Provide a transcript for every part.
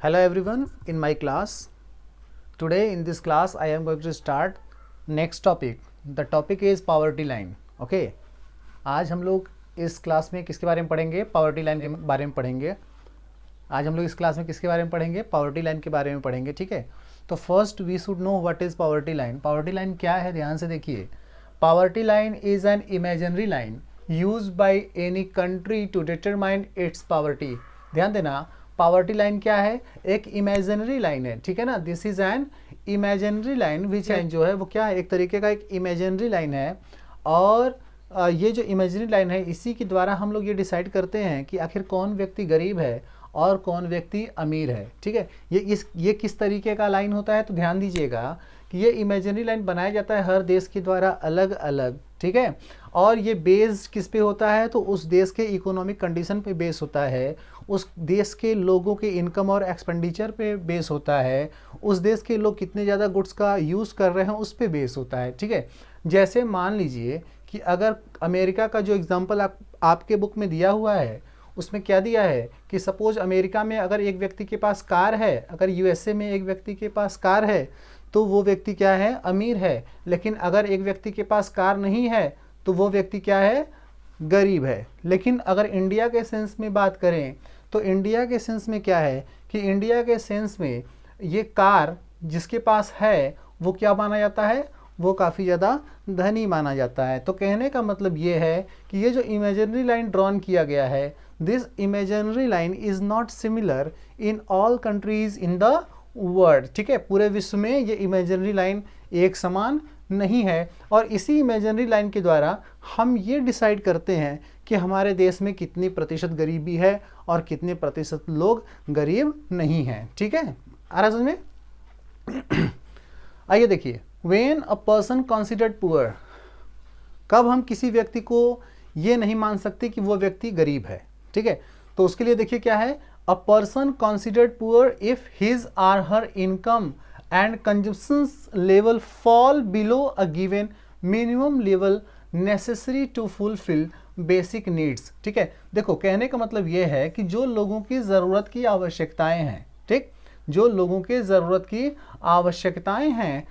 Hello everyone, in my class. Today in this class I am going to start next topic. The topic is poverty line. Okay. आज हम लोग इस class में किसके बारे में पढ़ेंगे? पावर्टी लाइन के बारे में पढ़ेंगे. आज हम लोग इस क्लास में किसके बारे में पढ़ेंगे? पावर्टी लाइन के बारे में पढ़ेंगे. ठीक है. तो first we should know what is poverty line. Poverty line क्या है? ध्यान से देखिए. Poverty line is an imaginary line use by any country to determine its poverty. ध्यान देना, पावर्टी लाइन क्या है? एक इमेजिनरी लाइन है. ठीक है ना. This is an imaginary line which line जो है वो क्या है? एक तरीके का एक इमेजिनरी लाइन है. और ये जो इमेजिनरी लाइन है इसी के द्वारा हम लोग ये डिसाइड करते हैं कि आखिर कौन व्यक्ति गरीब है और कौन व्यक्ति अमीर है. ठीक है. ये किस तरीके का लाइन होता है? तो ध्यान दीजिएगा कि ये इमेजिनरी लाइन बनाया जाता है हर देश के द्वारा अलग अलग. ठीक है. और ये बेस किस पे होता है? तो उस देश के इकोनॉमिक कंडीशन पे बेस होता है, उस देश के लोगों के इनकम और एक्सपेंडिचर पे बेस होता है, उस देश के लोग कितने ज़्यादा गुड्स का यूज़ कर रहे हैं उस पे बेस होता है. ठीक है. जैसे मान लीजिए कि अगर अमेरिका का जो एग्जांपल आपके बुक में दिया हुआ है उसमें क्या दिया है कि सपोज अमेरिका में अगर एक व्यक्ति के पास कार है, अगर यूएसए में एक व्यक्ति के पास कार है तो वो व्यक्ति क्या है? अमीर है. लेकिन अगर एक व्यक्ति के पास कार नहीं है तो वो व्यक्ति क्या है? गरीब है. लेकिन अगर इंडिया के सेंस में बात करें तो इंडिया के सेंस में क्या है कि इंडिया के सेंस में ये कार जिसके पास है वो क्या माना जाता है? वो काफ़ी ज़्यादा धनी माना जाता है. तो कहने का मतलब ये है कि ये जो इमेजिनरी लाइन ड्रॉन किया गया है, this imaginary line is not similar in all countries in the world. ठीक है. पूरे विश्व में ये इमेजिनरी लाइन एक समान नहीं है. और इसी इमेजिनरी लाइन के द्वारा हम ये डिसाइड करते हैं कि हमारे देश में कितनी प्रतिशत गरीबी है और कितने प्रतिशत लोग गरीब नहीं हैं. ठीक है. आ रहा समझ में? आइए देखिए. When a person considered poor, कब हम किसी व्यक्ति को ये नहीं मान सकते कि वो व्यक्ति गरीब है. ठीक है. तो उसके लिए देखिए क्या है. A person considered poor if his or her income and consumption level fall below a given minimum level necessary to fulfil basic needs. ठीक है. देखो, कहने का मतलब ये है कि जो लोगों की ज़रूरत की आवश्यकताएं हैं, ठीक, जो लोगों के ज़रूरत की आवश्यकताएं हैं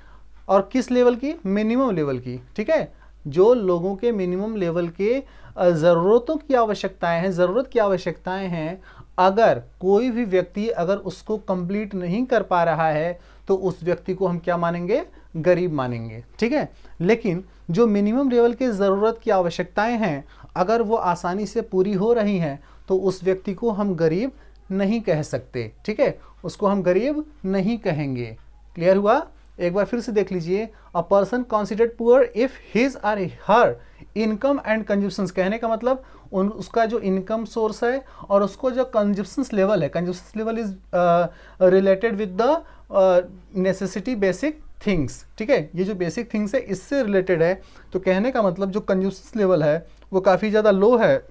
और किस लेवल की? मिनिमम लेवल की. ठीक है. जो लोगों के मिनिमम लेवल के ज़रूरतों की आवश्यकताएं हैं, ज़रूरत की आवश्यकताएं हैं, अगर कोई भी व्यक्ति अगर उसको कंप्लीट नहीं कर पा रहा है तो उस व्यक्ति को हम क्या मानेंगे? गरीब मानेंगे. ठीक है. लेकिन जो मिनिमम लेवल के ज़रूरत की आवश्यकताएं हैं अगर वो आसानी से पूरी हो रही हैं तो उस व्यक्ति को हम गरीब नहीं कह सकते. ठीक है. उसको हम गरीब नहीं कहेंगे. क्लियर हुआ? एक बार फिर से देख लीजिए. A person considered poor if his or her income and consumptions. कहने का मतलब उसका जो इनकम सोर्स है और उसको जो कंजम्पशंस लेवल है, consumptions level is related with the necessity basic things. ठीक है. ये जो बेसिक थिंग्स है इससे रिलेटेड है. तो कहने का मतलब जो कंजम्पशंस लेवल है वो काफ़ी ज़्यादा लो है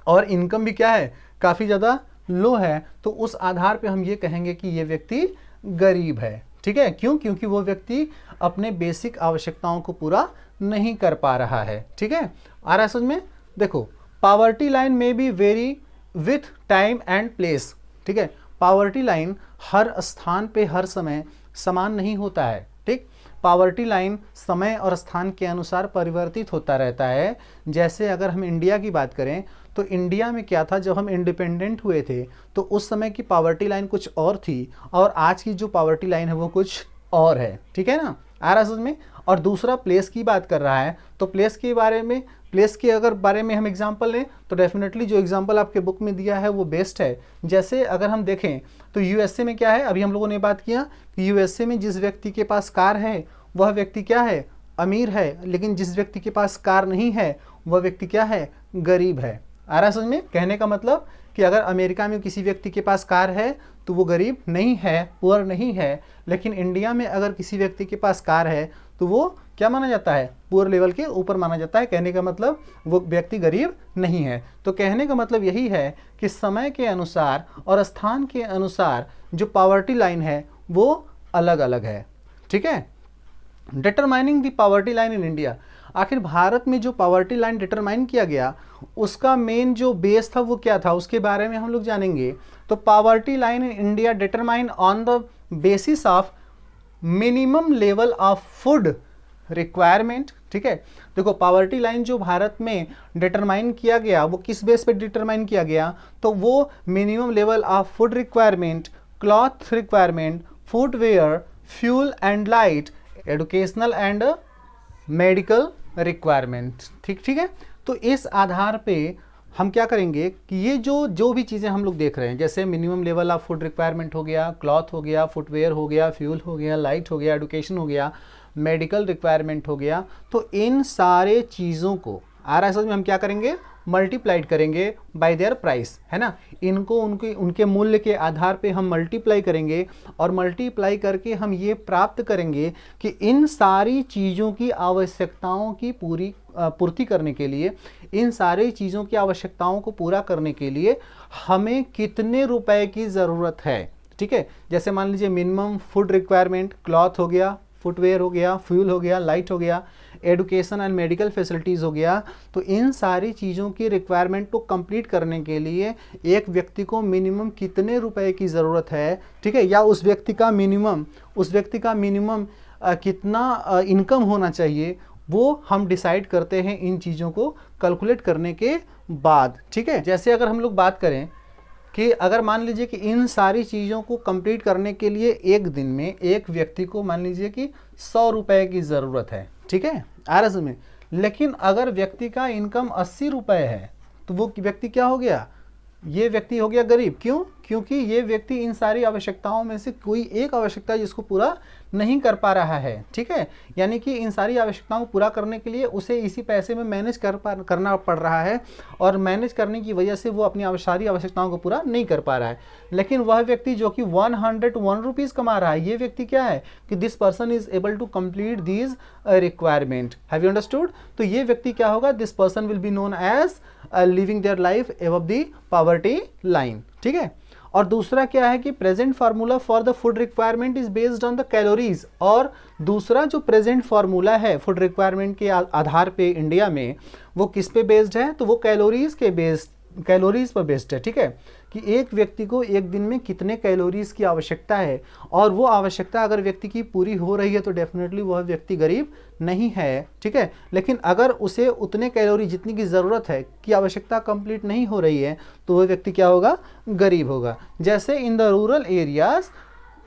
और इनकम भी क्या है? काफ़ी ज़्यादा लो है. तो उस आधार पे हम ये कहेंगे कि ये व्यक्ति गरीब है. ठीक है. क्यों? क्योंकि वो व्यक्ति अपने बेसिक आवश्यकताओं को पूरा नहीं कर पा रहा है. ठीक है. आ रहा है समझ में? देखो, पावर्टी लाइन में be very with time and place. ठीक है. पावर्टी लाइन हर स्थान पे हर समय समान नहीं होता है. ठीक. पावर्टी लाइन समय और स्थान के अनुसार परिवर्तित होता रहता है. जैसे अगर हम इंडिया की बात करें तो इंडिया में क्या था? जब हम इंडिपेंडेंट हुए थे तो उस समय की पावर्टी लाइन कुछ और थी और आज की जो पावर्टी लाइन है वो कुछ और है. ठीक है ना. आ रहा समझ में? और दूसरा प्लेस की बात कर रहा है तो प्लेस के बारे में, प्लेस के अगर बारे में हम एग्जांपल लें तो डेफिनेटली जो एग्जांपल आपके बुक में दिया है वो बेस्ट है. जैसे अगर हम देखें तो यूएसए में क्या है? अभी हम लोगों ने बात किया कि यूएसए में जिस व्यक्ति के पास कार है वह व्यक्ति क्या है? अमीर है. लेकिन जिस व्यक्ति के पास कार नहीं है वह व्यक्ति क्या है? गरीब है. आ रहा समझ में? कहने का मतलब कि अगर अमेरिका में किसी व्यक्ति के पास कार है तो वो गरीब नहीं है, पुअर नहीं है. लेकिन इंडिया में अगर किसी व्यक्ति के पास कार है तो वो क्या माना जाता है? पुअर लेवल के ऊपर माना जाता है. कहने का मतलब वो व्यक्ति गरीब नहीं है. तो कहने का मतलब यही है कि समय के अनुसार और स्थान के अनुसार जो पावर्टी लाइन है वो अलग अलग है. ठीक है. Determining the poverty line in India. आखिर भारत में जो पावर्टी लाइन डिटरमाइन किया गया उसका मेन जो बेस था वो क्या था, उसके बारे में हम लोग जानेंगे। तो poverty line in India determine on the basis of minimum level of food requirement. ठीक है, देखो पावर्टी लाइन जो भारत में डिटरमाइन किया गया वो किस बेस पे डिटरमाइन किया गया, तो वो minimum level of food requirement, cloth requirement, footwear, fuel and light, educational and medical requirement. ठीक है, तो इस आधार पे हम क्या करेंगे कि ये जो भी चीज़ें हम लोग देख रहे हैं, जैसे minimum level of food requirement हो गया, क्लॉथ हो गया, फुटवेयर हो गया, फ्यूल हो गया, लाइट हो गया, एजुकेशन हो गया, मेडिकल रिक्वायरमेंट हो गया, तो इन सारे चीज़ों को RSS में हम क्या करेंगे, मल्टीप्लाइड करेंगे बाय देयर प्राइस, है ना। इनको उनके मूल्य के आधार पे हम मल्टीप्लाई करेंगे और मल्टीप्लाई करके हम ये प्राप्त करेंगे कि इन सारी चीज़ों की आवश्यकताओं की पूर्ति करने के लिए, इन सारी चीज़ों की आवश्यकताओं को पूरा करने के लिए हमें कितने रुपए की ज़रूरत है। ठीक है, जैसे मान लीजिए मिनिमम फूड रिक्वायरमेंट, क्लॉथ हो गया, फुटवेयर हो गया, फ्यूल हो गया, लाइट हो गया, एजुकेशन एंड मेडिकल फैसिलिटीज़ हो गया। तो इन सारी चीज़ों की रिक्वायरमेंट को कंप्लीट करने के लिए एक व्यक्ति को मिनिमम कितने रुपए की ज़रूरत है, ठीक है, या उस व्यक्ति का मिनिमम कितना इनकम होना चाहिए, वो हम डिसाइड करते हैं इन चीज़ों को कैलकुलेट करने के बाद। ठीक है, जैसे अगर हम लोग बात करें कि अगर मान लीजिए कि इन सारी चीज़ों को कंप्लीट करने के लिए एक दिन में एक व्यक्ति को मान लीजिए कि 100 रुपए की ज़रूरत है। ठीक है, RS में, लेकिन अगर व्यक्ति का इनकम 80 रुपए है तो वो व्यक्ति क्या हो गया, ये व्यक्ति हो गया गरीब। क्यों? क्योंकि ये व्यक्ति इन सारी आवश्यकताओं में से कोई एक आवश्यकता जिसको पूरा नहीं कर पा रहा है। ठीक है, यानी कि इन सारी आवश्यकताओं को पूरा करने के लिए उसे इसी पैसे में मैनेज करना पड़ रहा है और मैनेज करने की वजह से वो अपनी सारी आवश्यकताओं को पूरा नहीं कर पा रहा है। लेकिन वह व्यक्ति जो कि 101 रुपीज़ कमा रहा है, ये व्यक्ति क्या है कि this person is able to complete these requirement. Have you understood? तो ये व्यक्ति क्या होगा, this person will be known as living their life above the poverty line. ठीक है, और दूसरा क्या है कि present formula for the food requirement is based on the calories. और दूसरा जो प्रेजेंट फार्मूला है फूड रिक्वायरमेंट के आधार पे इंडिया में, वो किस पे बेस्ड है, तो वो कैलोरीज पर बेस्ड है। ठीक है, कि एक व्यक्ति को एक दिन में कितने कैलोरीज की आवश्यकता है, और वो आवश्यकता अगर व्यक्ति की पूरी हो रही है तो डेफिनेटली वह व्यक्ति गरीब नहीं है। ठीक है, लेकिन अगर उसे उतने कैलोरी जितनी की ज़रूरत है की आवश्यकता कंप्लीट नहीं हो रही है तो वह व्यक्ति क्या होगा, गरीब होगा। जैसे in the rural areas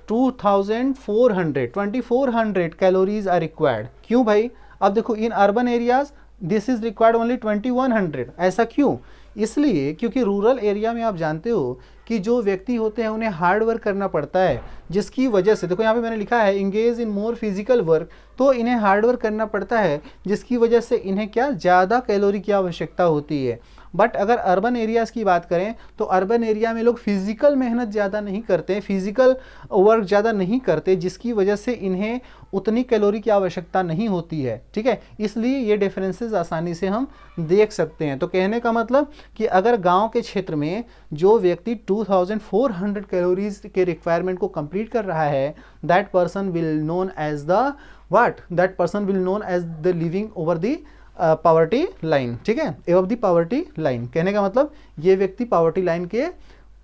2400 calories are required. क्यों भाई? अब देखो in urban areas this is required only 2100। ऐसा क्यों? इसलिए क्योंकि रूरल एरिया में आप जानते हो कि जो व्यक्ति होते हैं उन्हें हार्ड वर्क करना पड़ता है, जिसकी वजह से देखो यहाँ पे मैंने लिखा है engage in more physical work, तो इन्हें हार्ड वर्क करना पड़ता है जिसकी वजह से इन्हें क्या ज़्यादा कैलोरी की आवश्यकता होती है। बट अगर अर्बन एरियाज़ की बात करें तो अर्बन एरिया में लोग फिजिकल मेहनत ज़्यादा नहीं करते, फिजिकल वर्क ज़्यादा नहीं करते, जिसकी वजह से इन्हें उतनी कैलोरी की आवश्यकता नहीं होती है। ठीक है, इसलिए ये डिफरेंसेस आसानी से हम देख सकते हैं। तो कहने का मतलब कि अगर गांव के क्षेत्र में जो व्यक्ति 2400 कैलोरीज के रिक्वायरमेंट को कंप्लीट कर रहा है, that person will known as the what, that person will known as the living over the poverty line. ठीक है, एबव द पॉवर्टी लाइन, कहने का मतलब ये व्यक्ति पॉवर्टी लाइन के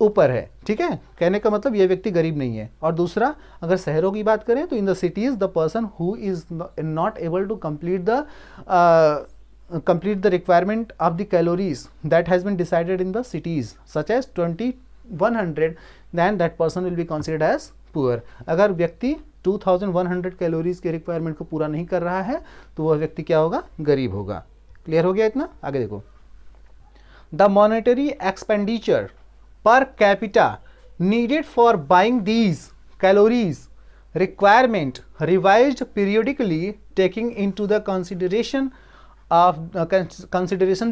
ऊपर है। ठीक है, कहने का मतलब ये व्यक्ति गरीब नहीं है। और दूसरा, अगर शहरों की बात करें तो in the cities the person who is not able to complete the requirement of the calories that has been decided in the cities such as 2100, then that person will be considered as poor. अगर व्यक्ति 2100 calories के requirement को पूरा नहीं कर रहा है तो वह व्यक्ति क्या होगा, गरीब होगा। क्लियर हो गया इतना? आगे देखो, the monetary expenditure per capita needed for buying these calories requirement revised periodically taking into the consideration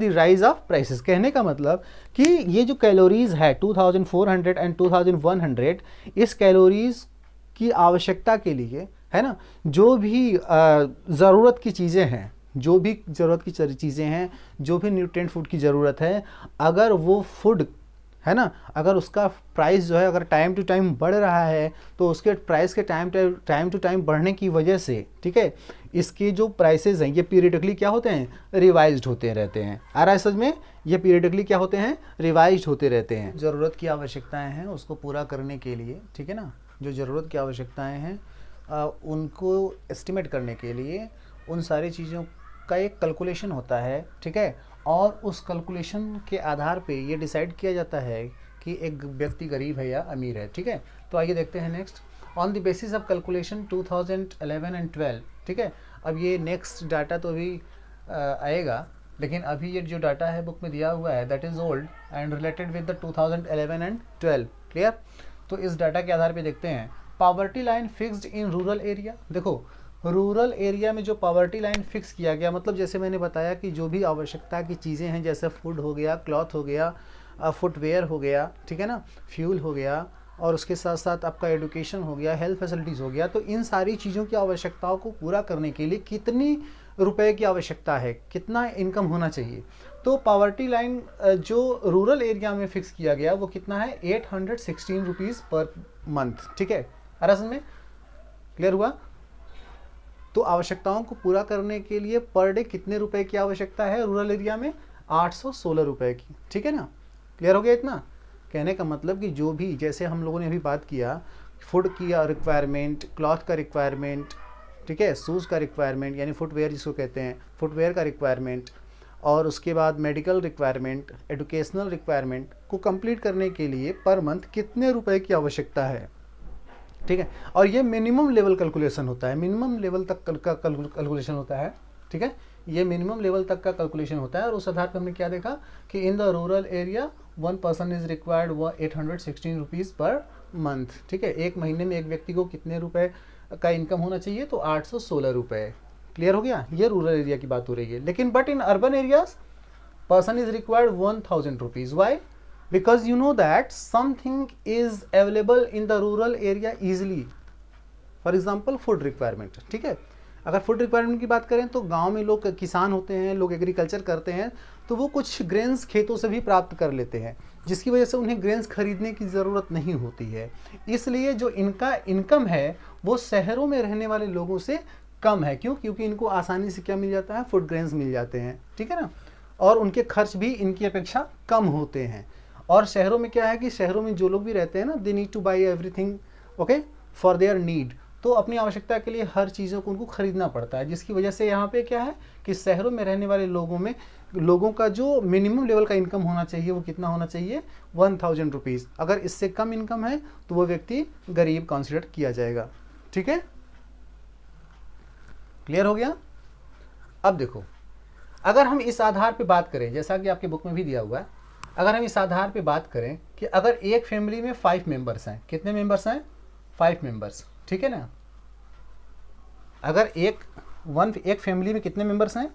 the rise of prices। कहने का मतलब कि ये जो कैलोरीज है 2400 एंड 2100, इस कैलोरीज की आवश्यकता के लिए, है ना, जो भी ज़रूरत की चीज़ें हैं, जो भी न्यूट्रिएंट फूड की ज़रूरत है, अगर वो फूड है ना। अगर उसका प्राइस जो है अगर टाइम टू टाइम बढ़ रहा है तो उसके प्राइस के टाइम टू टाइम बढ़ने की वजह से, ठीक है, इसके जो प्राइसेस हैं ये पीरियडिकली क्या होते हैं, रिवाइज्ड होते रहते हैं। आ रहा है समझ में, ये पीरियडिकली क्या होते हैं, रिवाइज्ड होते रहते हैं। ज़रूरत की आवश्यकताएं हैं उसको पूरा करने के लिए, ठीक है ना, जो ज़रूरत की आवश्यकताएं हैं उनको एस्टिमेट करने के लिए उन सारी चीज़ों का एक कैलकुलेशन होता है, ठीक है। और उस कैलकुलेशन के आधार पे ये डिसाइड किया जाता है कि एक व्यक्ति गरीब है या अमीर है, ठीक है। तो आइए देखते हैं next. On the basis of calculation 2011 and 12, ठीक है। अब ये नेक्स्ट डाटा तो अभी आएगा, लेकिन अभी ये जो डाटा है बुक में दिया हुआ है that is old and related with the 2011 and 12, clear. तो इस डाटा के आधार पे देखते हैं poverty line fixed in rural area. देखो रूरल एरिया में जो पॉवर्टी लाइन फिक्स किया गया, मतलब जैसे मैंने बताया कि जो भी आवश्यकता की चीज़ें हैं जैसे फूड हो गया, क्लॉथ हो गया, फुटवेयर हो गया, ठीक है ना, फ्यूल हो गया, और उसके साथ साथ आपका एजुकेशन हो गया, हेल्थ फैसिलिटीज़ हो गया। तो इन सारी चीज़ों की आवश्यकताओं को पूरा करने के लिए कितनी रुपए की आवश्यकता है, कितना इनकम होना चाहिए। तो पॉवर्टी लाइन जो रूरल एरिया में फिक्स किया गया वो कितना है, 816 रुपीज़ पर मंथ, ठीक है। समझ में क्लियर हुआ। तो आवश्यकताओं को पूरा करने के लिए पर डे कितने रुपए की आवश्यकता है रूरल एरिया में, 816 रुपए की, ठीक है ना। क्लियर हो गया इतना। कहने का मतलब कि जो भी, जैसे हम लोगों ने अभी बात किया फूड की रिक्वायरमेंट, क्लॉथ का रिक्वायरमेंट, ठीक है, शूज़ का रिक्वायरमेंट यानी फुटवेयर जिसको कहते हैं, फुटवेयर का रिक्वायरमेंट, और उसके बाद मेडिकल रिक्वायरमेंट, एजुकेशनल रिक्वायरमेंट को कंप्लीट करने के लिए पर मंथ कितने रुपए की आवश्यकता है, ठीक है। और ये मिनिमम लेवल कैलकुलेशन होता है, मिनिमम लेवल तक का कैलकुलेशन होता है, ठीक है। ये मिनिमम लेवल तक का कैलकुलेशन होता है। और उस आधार पर हमने क्या देखा कि इन the rural area 1 person is required 816 rupees per month, ठीक है। एक महीने में एक व्यक्ति को कितने रुपए का इनकम होना चाहिए, तो 816 रुपये। क्लियर हो गया। ये रूरल एरिया की बात हो रही है। लेकिन but in urban areas person is required 1000 rupees. Why? Because you know that something is available in the rural area easily. For example, food requirement, ठीक है। अगर फूड रिक्वायरमेंट की बात करें तो गांव में लोग किसान होते हैं, लोग एग्रीकल्चर करते हैं, तो वो कुछ ग्रेन्स खेतों से भी प्राप्त कर लेते हैं, जिसकी वजह से उन्हें ग्रेन्स खरीदने की ज़रूरत नहीं होती है। इसलिए जो इनका इनकम है वो शहरों में रहने वाले लोगों से कम है। क्यों? क्योंकि इनको आसानी से क्या मिल जाता है, फूड ग्रेन्स मिल जाते हैं, ठीक है ना। और उनके खर्च भी इनकी अपेक्षा कम होते हैं। और शहरों में क्या है कि शहरों में जो लोग भी रहते हैं ना, they need two by everything, okay, for their need. तो अपनी आवश्यकता के लिए हर चीज़ों को उनको खरीदना पड़ता है, जिसकी वजह से यहाँ पे क्या है कि शहरों में रहने वाले लोगों का जो मिनिमम लेवल का इनकम होना चाहिए वो कितना होना चाहिए, 1000 रुपीज़। अगर इससे कम इनकम है तो वो व्यक्ति गरीब कंसिडर किया जाएगा, ठीक है। क्लियर हो गया। अब देखो, अगर हम इस आधार पे बात करें, जैसा कि आपके बुक में भी दिया हुआ है, अगर हम इस आधार पे बात करें कि अगर एक फैमिली में 5 मेंबर्स हैं, कितने मेंबर्स हैं, 5 मेंबर्स, ठीक है ना। अगर एक फैमिली में कितने मेंबर्स हैं,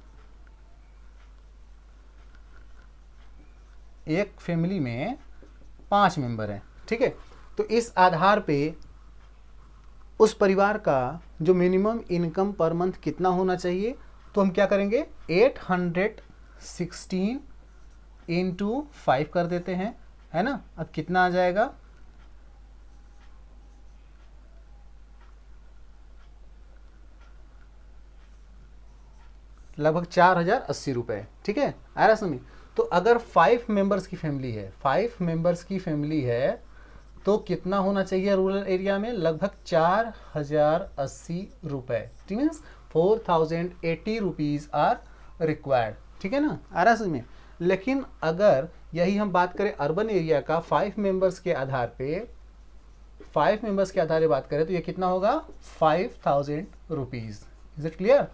एक फैमिली में 5 मेंबर हैं, ठीक है। तो इस आधार पे उस परिवार का जो मिनिमम इनकम पर मंथ कितना होना चाहिए, तो हम क्या करेंगे, 816 इंटू 5 कर देते हैं, है ना। अब कितना आ जाएगा, लगभग 4080 रुपये, ठीक है। आ रहा समझ। तो अगर 5 मेंबर्स की फैमिली है, 5 मेंबर्स की फैमिली है तो कितना होना चाहिए रूरल एरिया में, लगभग 4080 रुपये, ठीक है। 4080 रुपीज़ आर रिक्वायर्ड, ठीक है ना। आ रहा समझ में। लेकिन अगर यही हम बात करें अर्बन एरिया का 5 मेंबर्स के आधार पे, 5 मेंबर्स के आधार पे बात करें तो ये कितना होगा, 5000 रुपीज़। Is it clear.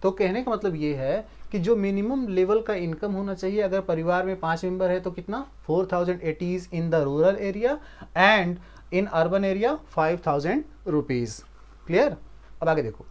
तो कहने का मतलब ये है कि जो मिनिमम लेवल का इनकम होना चाहिए, अगर परिवार में 5 मेंबर है तो कितना, 4080 इन the rural area and in urban area 5000 rupees. Clear. अब आगे देखो,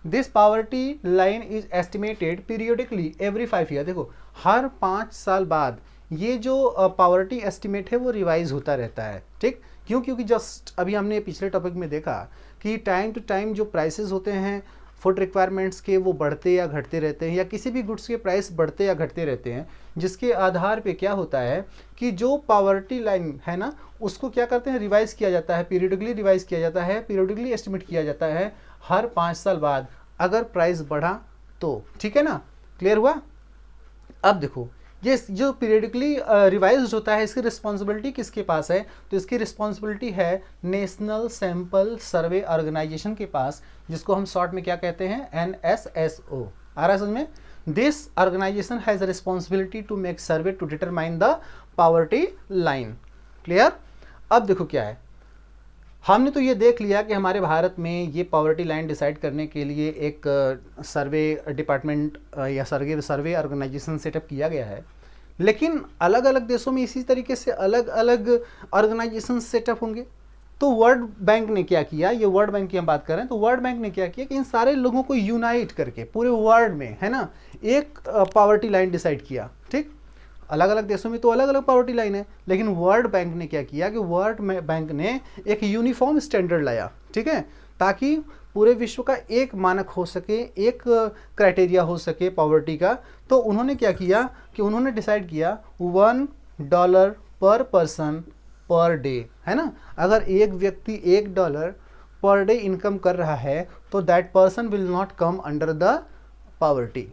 this poverty line is estimated periodically every 5 year. देखो हर 5 साल बाद ये जो पॉवर्टी एस्टिमेट है वो रिवाइज होता रहता है, ठीक। क्यों? क्योंकि जस्ट अभी हमने पिछले टॉपिक में देखा कि टाइम टू टाइम जो प्राइसेस होते हैं फूड रिक्वायरमेंट्स के वो बढ़ते या घटते रहते हैं, या किसी भी गुड्स के प्राइस बढ़ते या घटते रहते हैं, जिसके आधार पे क्या होता है कि जो पॉवर्टी लाइन है ना, उसको क्या करते हैं, रिवाइज किया जाता है, पीरियडिकली रिवाइज किया जाता है, पीरियडिकली एस्टिमेट किया जाता है हर 5 साल बाद, अगर प्राइस बढ़ा तो। ठीक है ना, क्लियर हुआ। अब देखो ये जो पीरियडिकली रिवाइज्ड होता है, इसकी रिस्पॉन्सिबिलिटी किसके पास है, तो इसकी रिस्पॉन्सिबिलिटी है नेशनल सैंपल सर्वे ऑर्गेनाइजेशन के पास, जिसको हम शॉर्ट में क्या कहते हैं, NSSO। आ रहा है समझ में। This organisation has responsibility to make survey to determine the poverty line. Clear. अब देखो क्या है, हमने तो ये देख लिया कि हमारे भारत में ये पॉवर्टी लाइन डिसाइड करने के लिए एक सर्वे डिपार्टमेंट या सर्वे ऑर्गेनाइजेशन सेटअप किया गया है, लेकिन अलग अलग देशों में इसी तरीके से अलग अलग ऑर्गेनाइजेशन सेटअप होंगे। तो वर्ल्ड बैंक ने क्या किया, ये वर्ल्ड बैंक की हम बात कर रहे हैं, तो वर्ल्ड बैंक ने क्या किया कि इन सारे लोगों को यूनाइट करके पूरे वर्ल्ड में, है ना, एक पॉवर्टी लाइन डिसाइड किया। ठीक, अलग अलग देशों में तो अलग अलग पॉवर्टी लाइन है, लेकिन वर्ल्ड बैंक ने क्या किया कि वर्ल्ड बैंक ने एक यूनिफॉर्म स्टैंडर्ड लाया। ठीक है, ताकि पूरे विश्व का एक मानक हो सके, एक क्राइटेरिया हो सके पॉवर्टी का। तो उन्होंने क्या किया कि उन्होंने डिसाइड किया $1 पर पर्सन पर डे, है ना। अगर एक व्यक्ति $1 पर डे इनकम कर रहा है तो that person will not come under the poverty.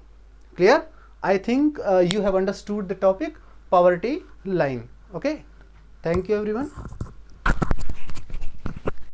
Clear. I think you have understood the topic poverty line. Okay, thank you everyone.